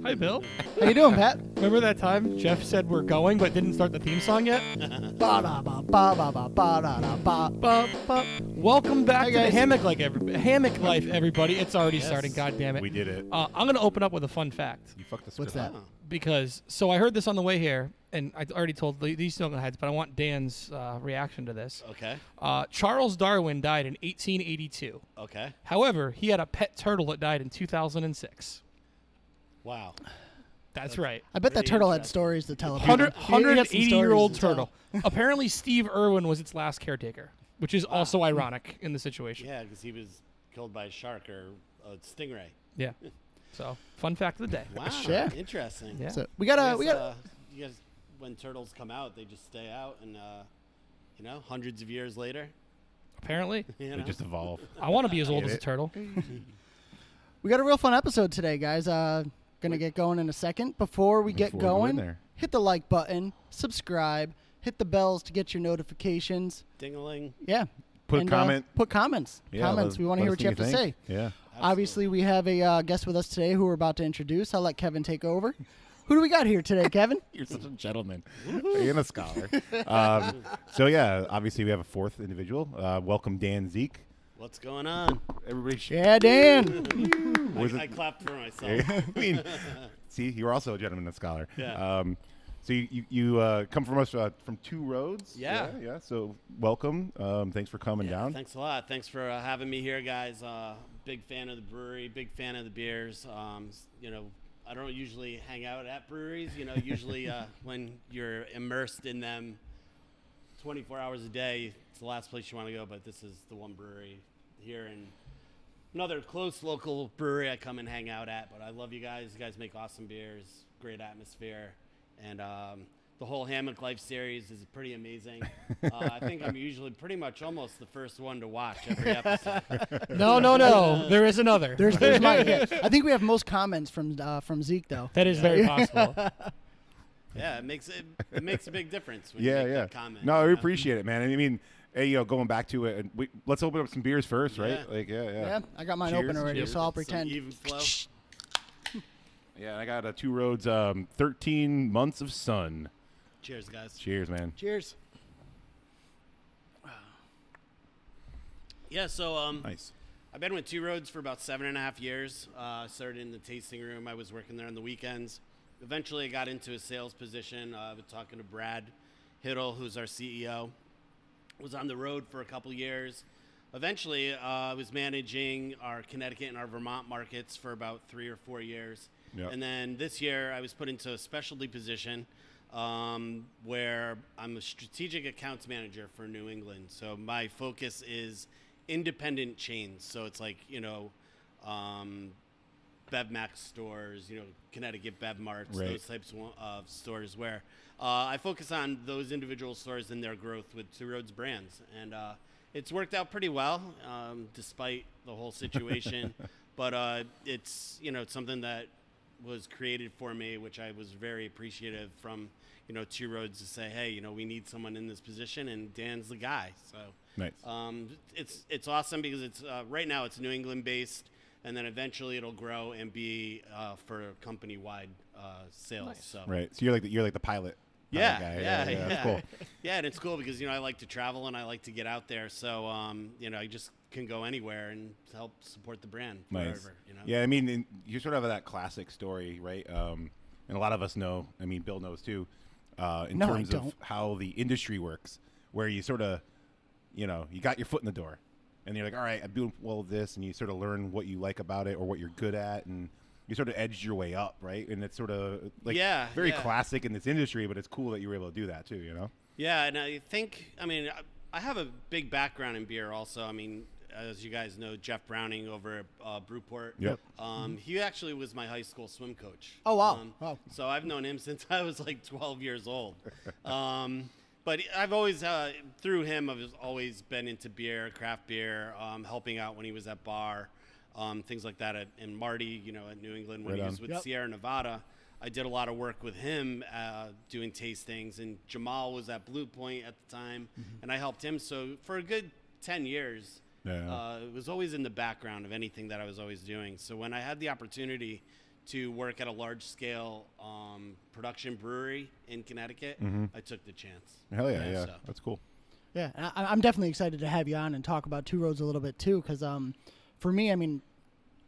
Hi, Bill. How you doing, Pat? Remember that time Jeff said we're going but didn't start the theme song yet? Welcome back to the Hammock Life, everybody. It's already starting, God damn it. We did it. I'm going to open up with a fun fact. You fucked us. What's that? Because, so I heard this on the way here, and I already told these knuckleheads, but I want Dan's reaction to this. Okay. Charles Darwin died in 1882. Okay. However, he had a pet turtle that died in 2006. Wow. That's right. I bet that Pretty turtle had interesting. stories to tell about it. 180-year-old turtle. Apparently, Steve Irwin was its last caretaker, which is also ironic in the situation. Yeah, because he was killed by a shark or a stingray. Yeah. So, fun fact of the day. Wow. Yeah. Interesting. Yeah. So I guess, you guys, when turtles come out, they just stay out, and hundreds of years later, Apparently. you They know. just evolve. I want to be as old Get as a it? turtle. we got a real fun episode today, guys. Gonna get going in a second. Before we get Before we go in going, there. hit the like button, subscribe, hit the bells to get your notifications. Ding-a-ling. Yeah. Put And, comment. Put comments. Yeah, Comments. We want to hear what you have to say. Yeah. Obviously, we have a guest with us today who we're about to introduce. I'll let Kevin take over. Who do we got here today, Kevin? You're such a gentleman. And a scholar. So, yeah, obviously we have a fourth individual. Welcome, Dan Zeek. What's going on? Everybody Yeah, Dan. I clapped for myself. I mean, see, you're also a gentleman and a scholar. Yeah. So you come from us from Two Roads. Yeah. Yeah. So welcome. Thanks for coming down. Thanks a lot. Thanks for having me here, guys. Big fan of the brewery. Big fan of the beers. I don't usually hang out at breweries. Usually when you're immersed in them 24 hours a day, it's the last place you want to go. But this is the one brewery here, and another close local brewery I come and hang out at. But I love you guys. You guys make awesome beers, great atmosphere, and the whole Hammock Life series is pretty amazing. I think I'm usually pretty much almost the first one to watch every episode. No. There is another. There's mine. Yeah. I think we have most comments from Zeke though. That is very possible. Yeah, it makes a big difference when Yeah, you make yeah. that comment. No, you we know? appreciate it, man. And I mean, hey, going back to it, and let's open up some beers first, right? Yeah. Yeah, I got mine Cheers. open already, Cheers. so I'll Some pretend. even flow. Yeah, I got a Two Roads 13 months of sun. Cheers, guys. Cheers, man. Cheers. Yeah, so Nice. I've been with Two Roads for about 7.5 years. Started in the tasting room. I was working there on the weekends. Eventually, I got into a sales position. I was talking to Brad Hiddle, who's our CEO. Was on the road for a couple years. Eventually, I was managing our Connecticut and our Vermont markets for about 3 or 4 years. Yep. And then this year, I was put into a specialty position where I'm a strategic accounts manager for New England. So my focus is independent chains. So it's like, BevMax stores, Connecticut Bev Marts, Right. those types of stores where I focus on those individual stores and their growth with Two Roads brands. And it's worked out pretty well despite the whole situation. But it's, it's something that was created for me, which I was very appreciative from, Two Roads to say, hey, we need someone in this position, and Dan's the guy. So Nice. it's awesome because it's right now it's New England based, and then eventually it'll grow and be for company wide sales. Nice. So Right. So you're like the pilot. yeah, guy. yeah. That's cool. Yeah, and it's cool because I like to travel and I like to get out there, so I just can go anywhere and help support the brand Nice. wherever. Yeah, I mean, you sort of have that classic story, right? And a lot of us know. I mean, Bill knows too. In No, I terms of don't. how the industry works, where you sort of, you got your foot in the door, and you're like, all right, I'm doing well with this, and you sort of learn what you like about it or what you're good at, and you sort of edged your way up, right? And it's sort of like very classic in this industry, but it's cool that you were able to do that too, Yeah, and I think, I have a big background in beer also. As you guys know, Jeff Browning over at Brewport. Yep. He actually was my high school swim coach. Oh, wow. Wow. So I've known him since I was like 12 years old. But I've always, through him, I've always been into beer, craft beer, helping out when he was at bar, things like that. And Marty, at New England when Right he on. was with Yep. Sierra Nevada. I did a lot of work with him doing tastings, and Jamal was at Blue Point at the time, and I helped him. So for a good 10 years, Yeah. it was always in the background of anything that I was always doing. So when I had the opportunity to work at a large-scale production brewery in Connecticut, I took the chance. Hell yeah. So. That's cool. Yeah, and I'm definitely excited to have you on and talk about Two Roads a little bit too, because for me, I mean,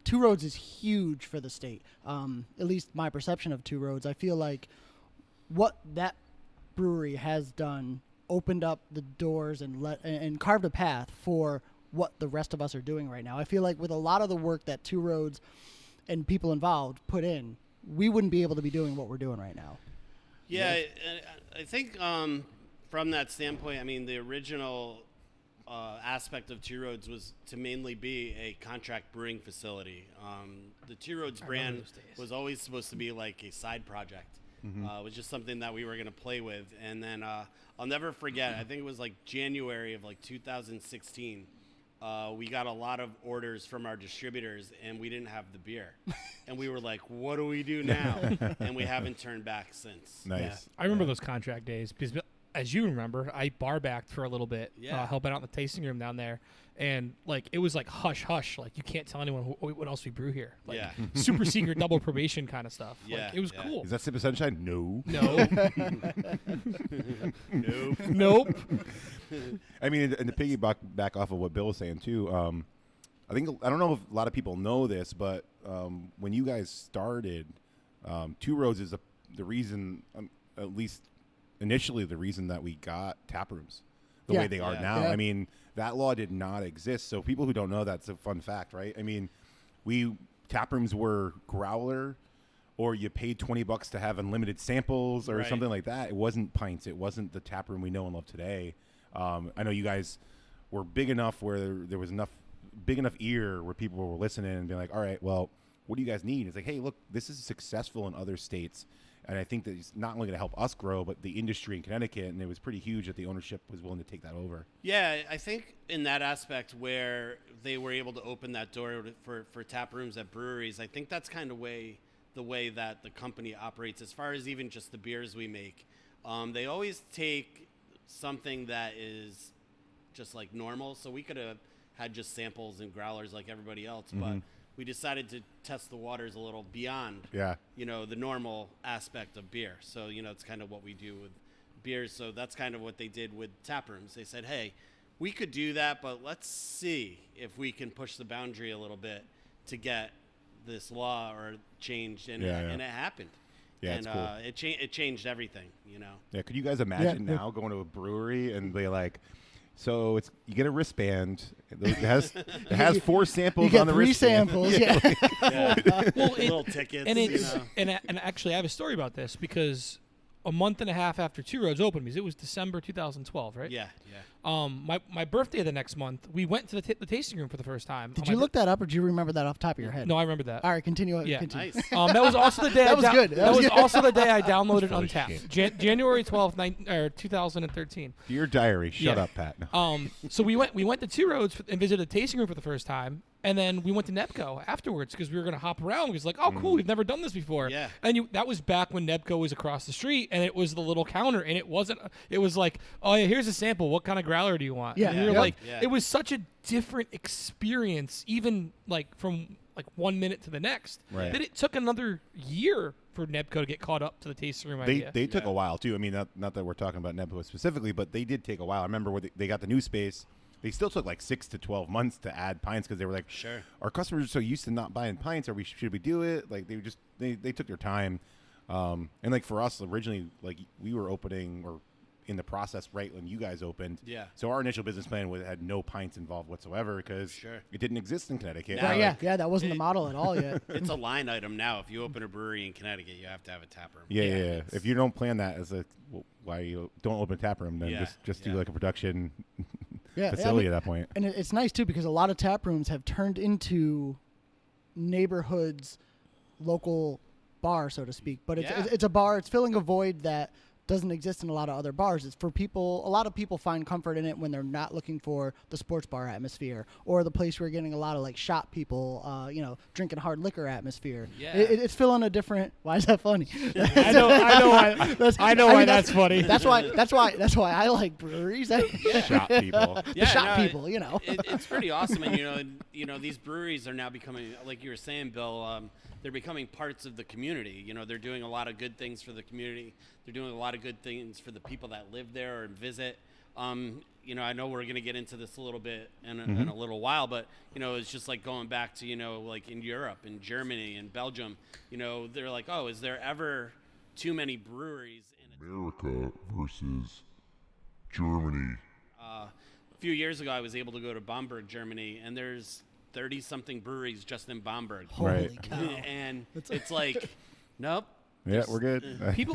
Two Roads is huge for the state. At least my perception of Two Roads. I feel like what that brewery has done opened up the doors and carved a path for what the rest of us are doing right now. I feel like with a lot of the work that Two Roads and people involved put in, we wouldn't be able to be doing what we're doing right now. Yeah, I think from that standpoint, I mean, the original aspect of Two Roads was to mainly be a contract brewing facility. The Two Roads brand was always supposed to be like a side project. It was just something that we were going to play with. And then I'll never forget, I think it was like January of like 2016. We got a lot of orders from our distributors, and we didn't have the beer. And we were like, what do we do now? And we haven't turned back since. Nice. Yeah. I remember those contract days because, as you remember, I bar backed for a little bit, helping out in the tasting room down there. And, like, it was like hush, hush. Like, you can't tell anyone what else we brew here. Like, super secret double probation kind of stuff. Yeah, like, it was cool. Is that Sip of Sunshine? No. No. Nope. Nope. I mean, and to piggyback back off of what Bill was saying too, I don't know if a lot of people know this, but when you guys started, Two Roads is the reason, at least initially, the reason that we got tap rooms the way they are now. Yeah. I mean, that law did not exist. So people who don't know, that's a fun fact, right? I mean, tap rooms were growler, or you paid $20 to have unlimited samples or something like that. It wasn't pints. It wasn't the tap room we know and love today. I know you guys were big enough where there was big enough ear where people were listening and being like, all right, well, what do you guys need? It's like, hey, look, this is successful in other states. And I think that it's not only going to help us grow, but the industry in Connecticut. And it was pretty huge that the ownership was willing to take that over. Yeah, I think in that aspect where they were able to open that door for tap rooms at breweries, I think that's kind of the way that the company operates as far as even just the beers we make. They always take something that is just like normal. So we could have had just samples and growlers like everybody else, but we decided to test the waters a little beyond, the normal aspect of beer. So, it's kind of what we do with beers. So that's kind of what they did with tap rooms. They said, hey, we could do that, but let's see if we can push the boundary a little bit to get this law or changed. And it happened. Yeah, and it's cool. It changed everything, Yeah, could you guys imagine now going to a brewery and be like, so you get a wristband. It has 4 samples on the wristband. You get 3 samples. Well, little tickets. And actually, I have a story about this because a month and a half after Two Roads opened, because it was December 2012, right? Yeah. My birthday the next month, we went to the tasting room for the first time. Did you look that up, or do you remember that off the top of your head? No, I remember that. All right, continue. Yeah. Continue. Nice. That was also the day. That was good. That was also the day I downloaded Untapped. January 12th, 2013. Dear diary, shut up, Pat. No. So we went to Two Roads and visited the tasting room for the first time. And then we went to Nebco afterwards because we were going to hop around. It was like, oh, cool, we've never done this before. Yeah. And that was back when Nebco was across the street, and it was the little counter, and it was like, oh, yeah, here's a sample. What kind of growler do you want? Yeah. And we were Yep. like, it was such a different experience, even like from like 1 minute to the next, Right. that it took another year for Nebco to get caught up to the tasting room idea. They took a while, too. I mean, not that we're talking about Nebco specifically, but they did take a while. I remember when they got the new space. They still took like 6 to 12 months to add pints because they were like, sure, our customers are so used to not buying pints. Should we do it? Like they took their time. And like for us originally, like we were opening or in the process right when you guys opened. Yeah. So our initial business plan had no pints involved whatsoever because it didn't exist in Connecticut. Right, yeah, that wasn't the model at all yet. It's a line item now. If you open a brewery in Connecticut, you have to have a tap room. Yeah. If you don't plan that as why you don't open a tap room, then just do like a production facility at that point. And it's nice too because a lot of tap rooms have turned into neighborhoods, local bar, so to speak. But it's a bar. It's filling a void that doesn't exist in a lot of other bars. It's for people. A lot of people find comfort in it when they're not looking for the sports bar atmosphere or the place where you're getting a lot of like shop people, drinking hard liquor atmosphere. Yeah. It's filling a different. Why is that funny? I know why that's funny. That's why I like breweries. Shop people. The shop people, It's pretty awesome, and these breweries are now becoming, like you were saying, Bill. They're becoming parts of the community. They're doing a lot of good things for the community. They're doing a lot of good things for the people that live there and visit. I know we're going to get into this a little bit in a little while, but, it's just like going back to, like in Europe and Germany and Belgium, they're like, oh, is there ever too many breweries in America versus Germany? A few years ago, I was able to go to Bamberg, Germany, and there's 30-something breweries just in Bamberg. Holy cow. And it's like, nope. Yeah, we're good.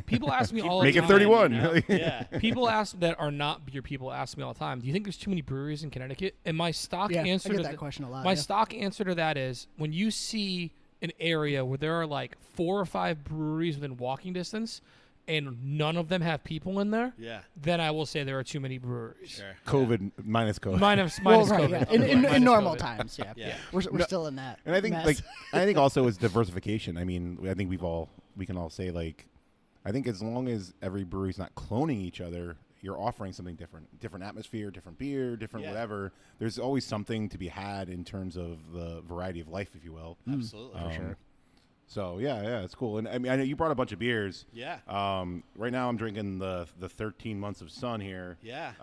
People ask me all the Make time. it 31. Yeah. People that are not beer people ask me all the time, do you think there's too many breweries in Connecticut? And my stock answer I get to that question a lot. My stock answer to that is when you see an area where there are like 4 or 5 breweries within walking distance and none of them have people in there, then I will say there are too many breweries. Sure. COVID minus COVID. Minus right, COVID. Yeah. In normal COVID. times, Yeah. We're still in that. And I think mess. I think also is diversification. I mean, I think we can all say I think as long as every brewery's not cloning each other, you're offering something different atmosphere, different beer, different whatever. There's always something to be had in terms of the variety of life, if you will. Absolutely. For sure. So yeah, it's cool. And I mean, I know you brought a bunch of beers. Yeah. Right now I'm drinking the 13 Months of Sun here. Yeah.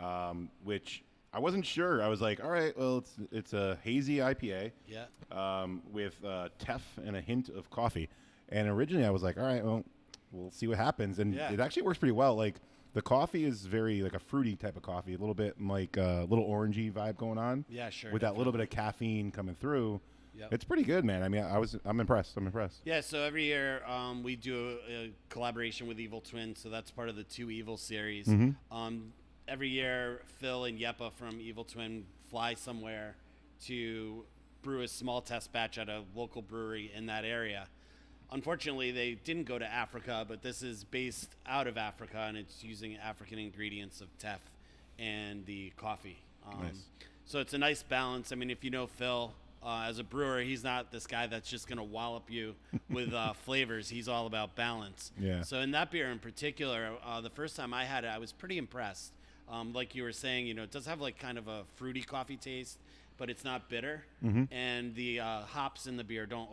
Which I wasn't sure. I was like, all right, well, it's a hazy IPA. Yeah. With teff and a hint of coffee. And originally I was like, all right, well, we'll see what happens. And it actually works pretty well. Like the coffee is very like a fruity type of coffee, a little bit like a little orangey vibe going on. Yeah, sure. With that little bit of caffeine coming through. Yep. It's pretty good, man. I mean, I'm impressed. Yeah, so every year we do a collaboration with Evil Twin, so that's part of the Two Evil series. Every year, Phil and Yepa from Evil Twin fly somewhere to brew a small test batch at a local brewery in that area. Unfortunately, they didn't go to Africa, but this is based out of Africa, and it's using African ingredients of teff and the coffee. Nice. So it's a nice balance. I mean, if you know Phil, as a brewer, he's not this guy that's just going to wallop you with flavors. He's all about balance. Yeah. So in that beer in particular, the first time I had it, I was pretty impressed. Like you were saying, it does have like kind of a fruity coffee taste, but it's not bitter. And the hops in the beer don't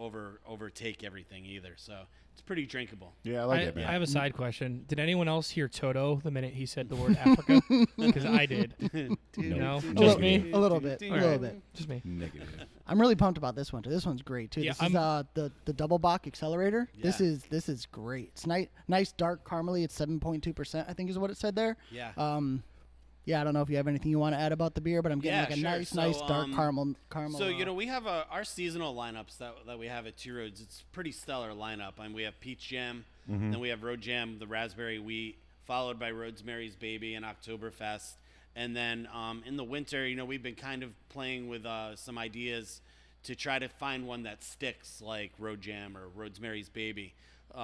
overtake everything either. So it's pretty drinkable. Yeah, I like it, man. I have a side question. Did anyone else hear Toto the minute he said the word Africa? Because I did. No, just me. A little bit. Just me. Negative. I'm really pumped about this one too. This one's great too. Yeah, This is the Double Bock Accelerator. Yeah. This is great. It's nice dark caramely. It's 7.2%, I think is what it said there. Yeah. Yeah, I don't know if you have anything you want to add about the beer, but I'm getting nice dark caramel. So, we have our seasonal lineups that we have at Two Roads. It's a pretty stellar lineup. And we have Peach Jam, then we have Road Jam, the Raspberry Wheat, followed by Rosemary's Baby and Oktoberfest. And then in the winter, we've been kind of playing with some ideas to try to find one that sticks, like Road Jam or Rosemary's Baby.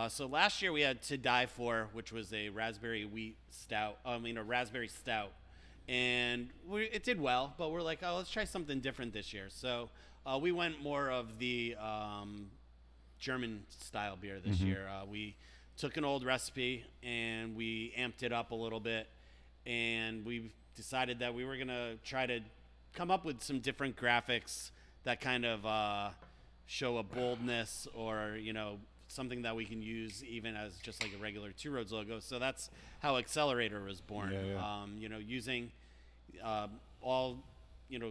So last year we had To Die For, which was a raspberry stout. And it did well, but we're like, let's try something different this year. So we went more of the German-style beer this year. We took an old recipe, and we amped it up a little bit, and we decided that we were going to try to come up with some different graphics that kind of show a boldness or, something that we can use even as just like a regular Two Roads logo. So that's how Accelerator was born. Using all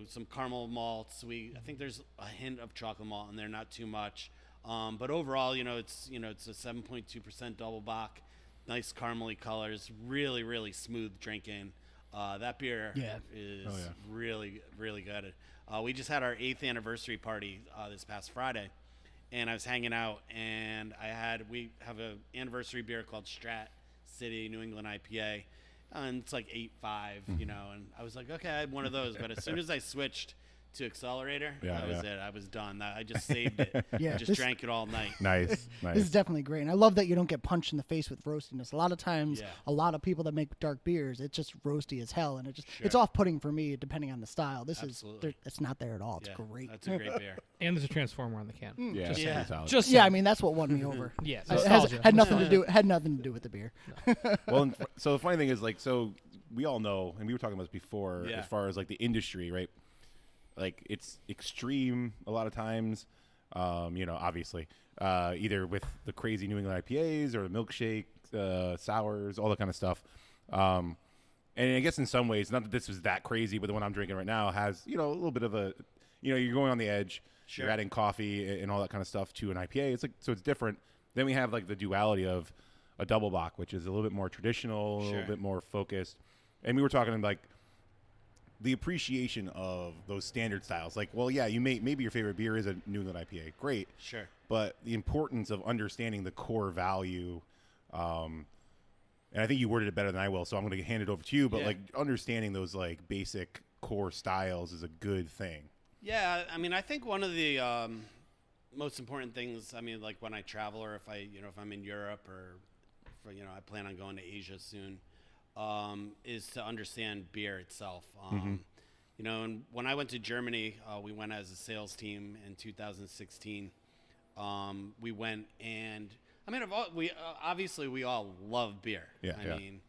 some caramel malts. I think there's a hint of chocolate malt in there, not too much. But overall, it's a 7.2% double bock, nice caramely colors, really really smooth drinking. That beer is really really good. We just had our 8th anniversary party this past Friday. And I was hanging out, and we have an anniversary beer called Strat City New England IPA, and it's like 8.5, and I was like, okay, I had one of those. But as soon as I switched to Accelerator. Yeah, that was it. I was done. I just saved it. Yeah, I just drank it all night. Nice. This is definitely great, and I love that you don't get punched in the face with roastiness. A lot of times, Yeah. a lot of people that make dark beers, it's just roasty as hell, and it's Sure. off-putting for me depending on the style. This Absolutely. it's not there at all. It's Yeah, great. That's a great beer. And there's a transformer on the can. Yeah, Just Yeah. pretty solid. Just Yeah, I mean that's what won me over. yeah, It nostalgia. had nothing to do with the beer. Well, so the funny thing is, like, so we all know, and we were talking about this before, Yeah. as far as like the industry, right? Like, it's extreme a lot of times. Obviously, either with the crazy New England IPAs or the milkshake, sours, all that kind of stuff. And I guess in some ways, not that this was that crazy, but the one I'm drinking right now has, a little bit of a, you're going on the edge. Sure. You're adding coffee and all that kind of stuff to an IPA. It's like, so it's different. Then we have like the duality of a double bock, which is a little bit more traditional, a Sure. little bit more focused. And we were talking like the appreciation of those standard styles. Like, well, yeah, maybe your favorite beer is a New England IPA. Great. Sure. But the importance of understanding the core value, and I think you worded it better than I will, so I'm going to hand it over to you. But Yeah. like understanding those like basic core styles is a good thing. Yeah, I mean, I think one of the most important things, I mean, like when I travel or if I'm in Europe or, I plan on going to Asia soon, is to understand beer itself. And when I went to Germany, we went as a sales team in 2016. We went and, I mean, obviously we all love beer. Yeah, I mean,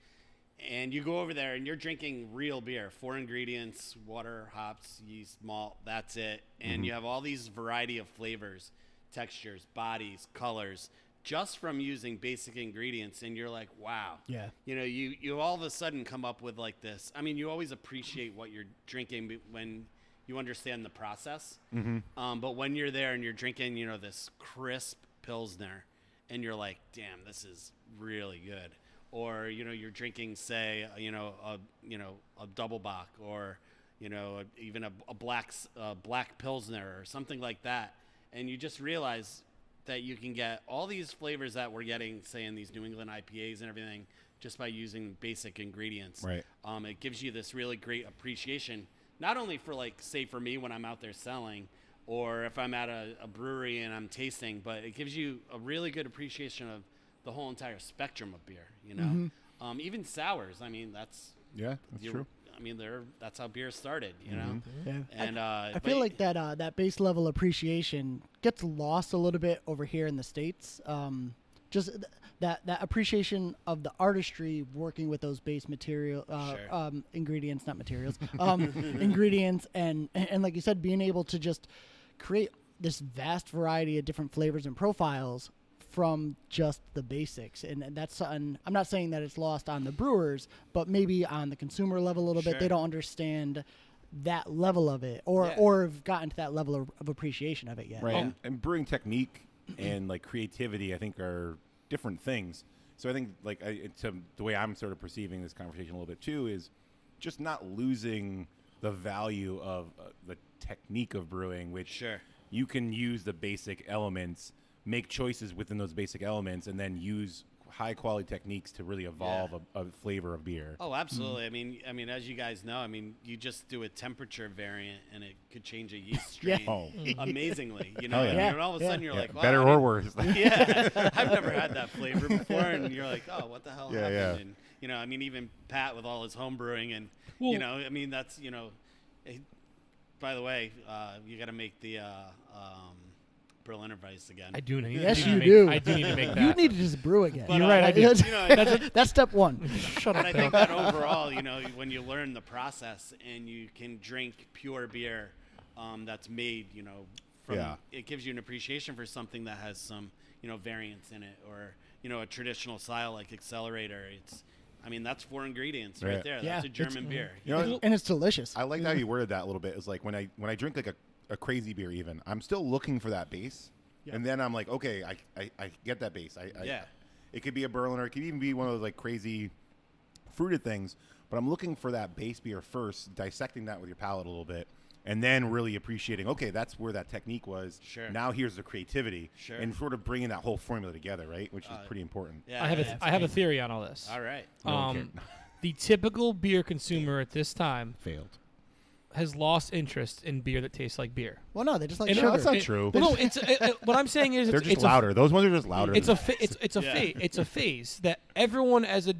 and you go over there and you're drinking real beer, 4 ingredients, water, hops, yeast, malt, that's it. And you have all these variety of flavors, textures, bodies, colors, just from using basic ingredients. And you're like, wow. Yeah. You all of a sudden come up with like this. I mean, you always appreciate what you're drinking when you understand the process. But when you're there and you're drinking, this crisp Pilsner and you're like, damn, this is really good. Or, you're drinking, say, a double bock or, even a black Pilsner or something like that. And you just realize that you can get all these flavors that we're getting, say, in these New England IPAs and everything, just by using basic ingredients. Right. It gives you this really great appreciation, not only for, like, say, for me when I'm out there selling, or if I'm at a brewery and I'm tasting, but it gives you a really good appreciation of the whole entire spectrum of beer, even sours. I mean, that's true. I mean, that's how beer started, Yeah. And I feel like that base level appreciation gets lost a little bit over here in the States. Just that appreciation of the artistry working with those base material ingredients, not materials, ingredients, and like you said, being able to just create this vast variety of different flavors and profiles from just the basics. And that's something, I'm not saying that it's lost on the brewers, but maybe on the consumer level a little bit, they don't understand that level of it or have gotten to that level of appreciation of it yet. Right. And brewing technique and like creativity, I think, are different things. So I think like the way I'm sort of perceiving this conversation a little bit too is just not losing the value of the technique of brewing, which you can use the basic elements, make choices within those basic elements, and then use high quality techniques to really evolve a flavor of beer. Oh, absolutely. I mean, as you guys know, I mean, you just do a temperature variant and it could change a yeast strain amazingly. And all of a sudden you're like, wow, better or worse. I've never had that flavor before, and you're like, oh, what the hell happened? And I mean, even Pat with all his home brewing, and I mean, that's by the way, you got to make the Berliner Weiss again. I do need. Yes, I you do. do. I do need to make that. You need to just brew again. But, You're right. I do. That's step one. Shut But up. I think that overall, when you learn the process and you can drink pure beer that's made, from it gives you an appreciation for something that has some, variance in it, or a traditional style like Accelerator. I mean, that's 4 ingredients right there. Yeah, That's a German beer. And it's delicious. I like how you worded that a little bit. It's like when I drink like a crazy beer, even I'm still looking for that base, and then I'm like, okay, I get that base. It could be a Berliner, it could even be one of those like crazy fruited things, but I'm looking for that base beer first, dissecting that with your palate a little bit, and then really appreciating, okay, that's where that technique was. Sure. Now here's the creativity, Sure. and sort of bringing that whole formula together, right? Which is pretty important. Yeah. I have a theory on all this. All right. The typical beer consumer at this time Failed. has lost interest in beer that tastes like beer. Well, no, they just like And sugar. No, that's not true. Well, no, what I'm saying is They're it's just louder. Those ones are just louder. It's a phase that everyone as a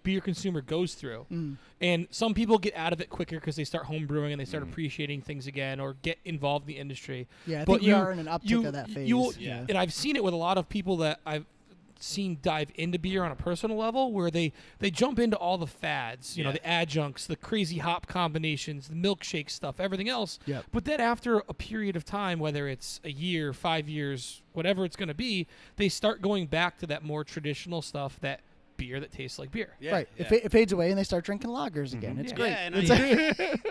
beer consumer goes through, and some people get out of it quicker because they start home brewing and they start appreciating things again or get involved in the industry. Yeah, I think we are in an uptick of that phase. And I've seen it with a lot of people that I've seen dive into beer on a personal level, where they jump into all the fads, you know, the adjuncts, the crazy hop combinations, the milkshake stuff, everything else. Yep. But then after a period of time, whether it's a year, 5 years, whatever it's going to be, they start going back to that more traditional stuff, that beer that tastes like beer. Yeah, Right. yeah. It fades away and they start drinking lagers again. It's great. Yeah, and,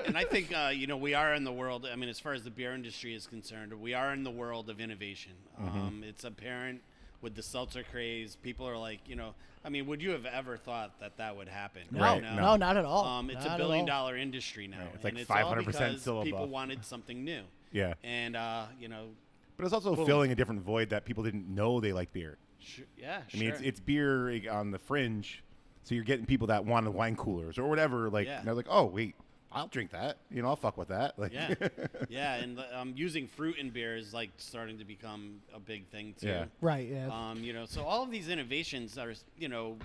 and I think, you know, we are in the world, I mean, as far as the beer industry is concerned, we are in the world of innovation. It's apparent with the seltzer craze. People are like, you know, I mean, would you have ever thought that would happen? No, Right, no, not at all. It's Not a at billion-dollar industry now. Right, it's and like it's all 500% because still people above. wanted something new. Yeah. And, you know, But it's also filling a different void that people didn't know they like beer. I mean, it's beer on the fringe, so you're getting people that want wine coolers or whatever. Like, and they're like, oh, wait, I'll drink that. You know, I'll fuck with that. Like, and using fruit in beer is like starting to become a big thing too. Yeah. Right, yeah. You know, so all of these innovations are, you know,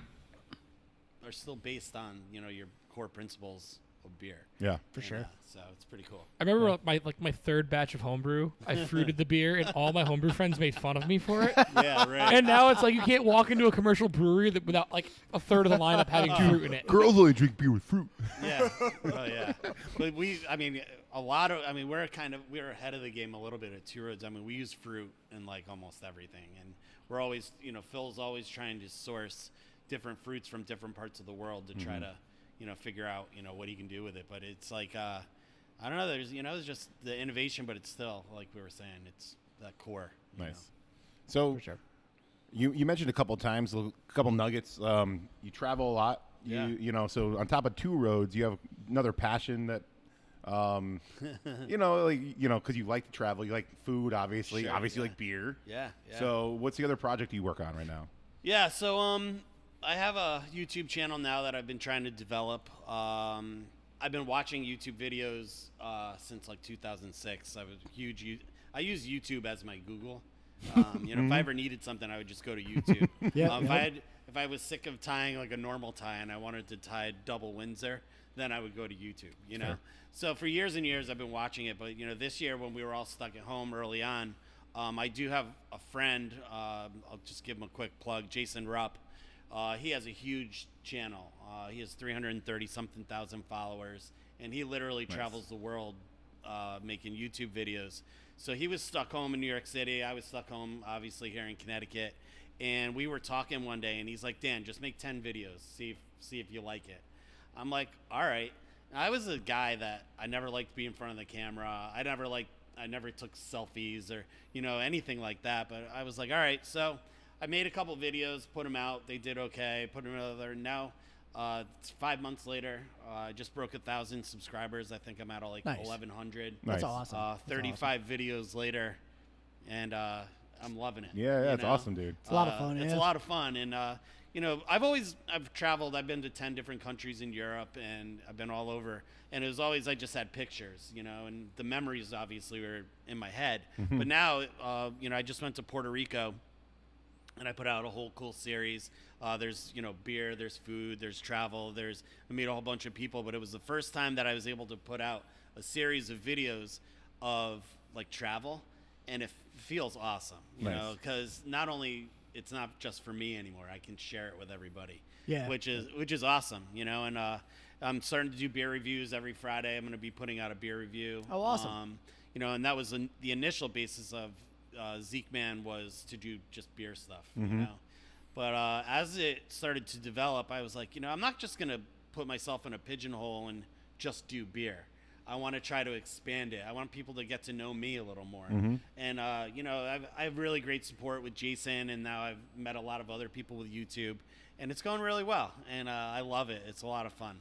are still based on, you know, your core principles of beer. Yeah, For sure. So it's pretty cool. I remember my third batch of homebrew, I fruited the beer, and all my homebrew friends made fun of me for it. Yeah, right. And now it's like you can't walk into a commercial brewery without like a third of the lineup having fruit in it. girls only drink beer with fruit. Yeah. Oh yeah. But we're ahead of the game a little bit at Two Roads. I mean, we use fruit in like almost everything, and we're always, you know, Phil's always trying to source different fruits from different parts of the world to try to, you know, figure out, you know, what he can do with it. But it's like, I don't know. There's, you know, it's just the innovation, but it's still, like we were saying, it's that core. You know? So, For sure. you mentioned a couple times, a couple nuggets. You travel a lot. You know, so on top of Two Roads, you have another passion that, you know, like, you know, because you like to travel, you like food, obviously, Sure, you like beer. Yeah. So, what's the other project you work on right now? Yeah, so I have a YouTube channel now that I've been trying to develop. I've been watching YouTube videos since like 2006. I was huge. I use YouTube as my Google. You know, if I ever needed something, I would just go to YouTube. If I was sick of tying like a normal tie and I wanted to tie double Windsor, then I would go to YouTube. You know, Sure. So for years and years I've been watching it. But you know, this year when we were all stuck at home early on, I do have a friend. I'll just give him a quick plug, Jason Rupp. He has a huge channel. He has 330-something thousand followers, and he literally travels the world making YouTube videos. So he was stuck home in New York City. I was stuck home, obviously, here in Connecticut. And we were talking one day, and he's like, Dan, just make 10 videos. See if you like it. I'm like, all right. I was a guy that I never liked being in front of the camera. I never took selfies or, you know, anything like that. But I was like, all right. So I made a couple videos, put them out. They did okay. Put them out there. Now, it's 5 months later. I just broke 1,000 subscribers. I think I'm at like 1,100. Nice. That's awesome. 35 videos later, and I'm loving it. Yeah, it's awesome, dude. It's a lot of fun. It's a lot of fun, and you know, I've traveled. I've been to 10 different countries in Europe, and I've been all over. And it was always I just had pictures, you know, and the memories obviously were in my head. But now, you know, I just went to Puerto Rico. And I put out a whole cool series. There's, you know, beer, there's food, there's travel, I meet a whole bunch of people. But it was the first time that I was able to put out a series of videos of like travel, and it feels awesome, you know, because not only it's not just for me anymore, I can share it with everybody. Yeah. Which is awesome, you know. And I'm starting to do beer reviews every Friday. I'm going to be putting out a beer review. Oh, awesome. You know, and that was the initial basis of Zeekman was to do just beer stuff, you know. But as it started to develop, I was like, you know, I'm not just going to put myself in a pigeonhole and just do beer. I want to try to expand it. I want people to get to know me a little more. And, you know, I have really great support with Jason, and now I've met a lot of other people with YouTube, and it's going really well. And I love it. It's a lot of fun.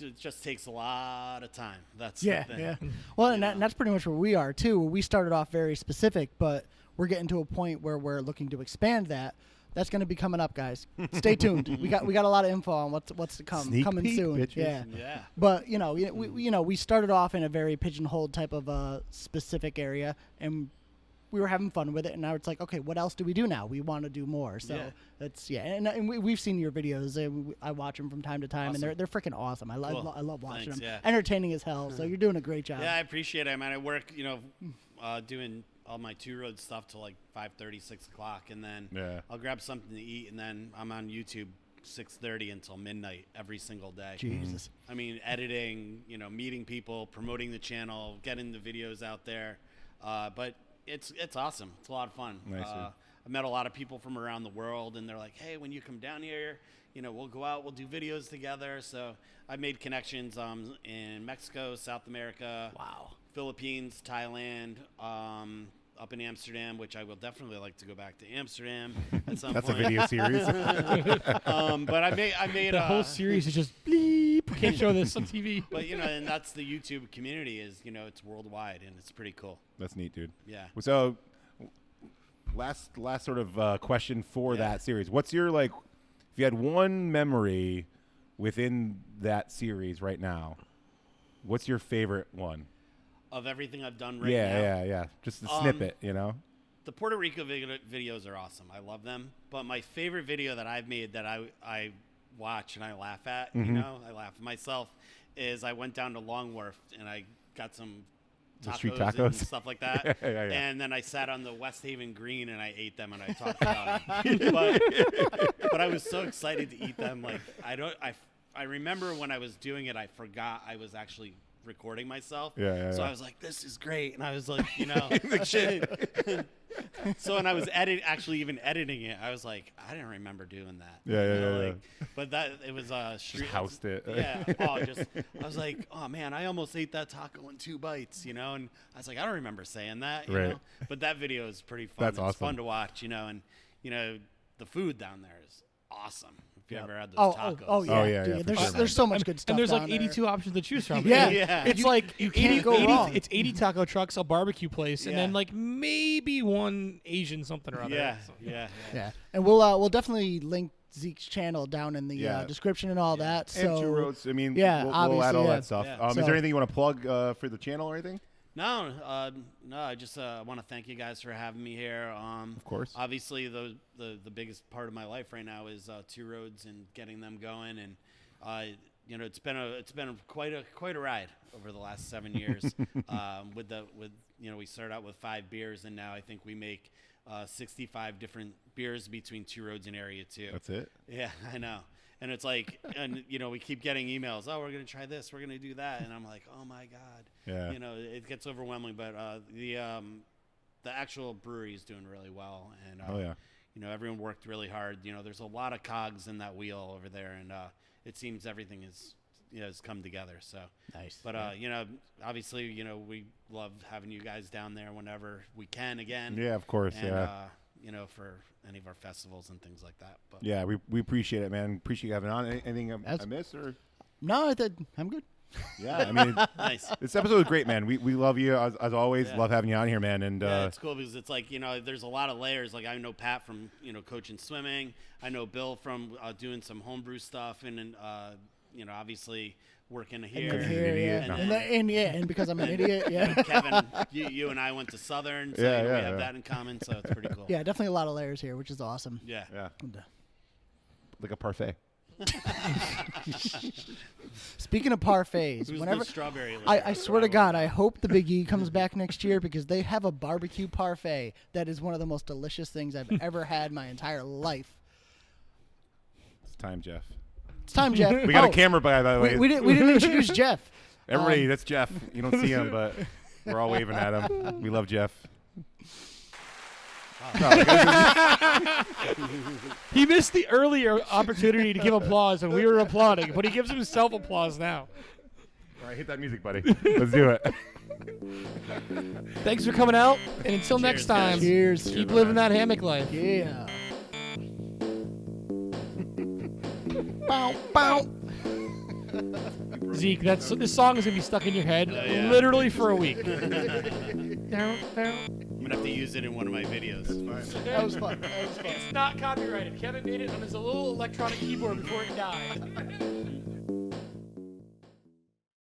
It just takes a lot of time. That's the thing. Yeah. Well, and that's pretty much where we are too. We started off very specific, but we're getting to a point where we're looking to expand that. That's going to be coming up, guys. Stay tuned. We got a lot of info on what's to come. Sneak Coming peek, soon. bitches. Yeah. But we started off in a very pigeonholed type of specific area, and we were having fun with it. And now it's like, okay, what else do we do now? We want to do more. So that's and we've seen your videos. I watch them from time to time, and they're freaking awesome. I love watching them. Yeah. Entertaining as hell. So you're doing a great job. Yeah, I appreciate it, man. I work, doing all my Two Roads stuff till like 5:30, 6 o'clock, and then I'll grab something to eat, and then I'm on YouTube 6:30 until midnight every single day. Jesus. I mean, editing, meeting people, promoting the channel, getting the videos out there. But it's awesome. It's a lot of fun. Nice, I've met a lot of people from around the world, and they're like, hey, when you come down here, we'll go out, we'll do videos together. So I've made connections in Mexico, South America. Wow. Philippines, Thailand, up in Amsterdam, which I will definitely like to go back to Amsterdam at some That's point. a video series. But I made the whole series is just bleep. Can't show this on TV. But and that's the YouTube community is it's worldwide, and it's pretty cool. That's neat, dude. Yeah. So, last sort of question for that series. What's your if you had one memory within that series right now? What's your favorite one? Of everything I've done right now. Yeah. Just a snippet, The Puerto Rico videos are awesome. I love them. But my favorite video that I've made that I watch and I laugh at, I laugh at myself, is I went down to Long Wharf and I got some street tacos tacos and stuff like that. Yeah. And then I sat on the West Haven Green and I ate them and I talked about them. But I was so excited to eat them. I remember when I was doing it, I forgot I was actually recording myself. So I was like, this is great. And I was like, so when I was even editing it, I was like, I didn't remember doing that. Yeah. But it was Just housed it. Yeah. I was like, oh man, I almost ate that taco in 2 bites, and I was like, I don't remember saying that, you know? But that video is pretty fun. That's awesome. It's fun to watch, and the food down there is awesome. If you ever had those tacos. Oh yeah. Dude, there's so much good stuff. And there's down 82 options to choose from. Yeah. It's you can't go wrong. It's 80 taco trucks, a barbecue place, and then maybe one Asian something or other. Yeah. And we'll definitely link Zeek's channel down in the description and all that. So And Two Roads. I mean, yeah, we'll add all obviously, that stuff. Yeah. Is there anything you want to plug for the channel or anything? No. I just want to thank you guys for having me here. Of course. Obviously, the biggest part of my life right now is Two Roads and getting them going, and it's been quite a ride over the last 7 years. We started out with 5 beers, and now I think we make 65 different beers between Two Roads and Area 2. That's it. Yeah, I know. And it's like, we keep getting emails. Oh, we're going to try this. We're going to do that. And I'm like, oh my God. Yeah. It gets overwhelming. But the actual brewery is doing really well. And, everyone worked really hard. There's a lot of cogs in that wheel over there. And it seems everything has come together. So nice. But, obviously, we love having you guys down there whenever we can again. Yeah, of course. And, for any of our festivals and things like that. But yeah, we appreciate it, man. Appreciate you having on. Anything I missed or? No, I'm good. Yeah, I mean, nice. This episode was great, man. We love you as always. Yeah. Love having you on here, man. And it's cool because it's like there's a lot of layers. Like I know Pat from coaching swimming. I know Bill from doing some homebrew stuff, and obviously working here. And because I'm an idiot, yeah. Kevin, you and I went to Southern, so we have that in common. So it's pretty cool. Yeah, definitely a lot of layers here, which is awesome. Yeah. Like a parfait. Speaking of parfaits, Who's whenever the strawberry I swear to God, I hope the Big E comes back next year because they have a barbecue parfait that is one of the most delicious things I've ever had in my entire life. It's time, Jeff. It's time, Jeff. We got a camera by the way. We didn't introduce Jeff. Everybody, that's Jeff. You don't see him, but we're all waving at him. We love Jeff. He missed the earlier opportunity to give applause, and we were applauding, but he gives himself applause now. All right, hit that music, buddy. Let's do it. Thanks for coming out, and until next time, Cheers. keep living that hammock life. Yeah. Bow, bow. Zeke, this song is going to be stuck in your head literally for a week. Down, down. I'm gonna have to use it in one of my videos. That's fine. That was fun. That was fun. It's not copyrighted. Kevin made it on his little electronic keyboard before he died.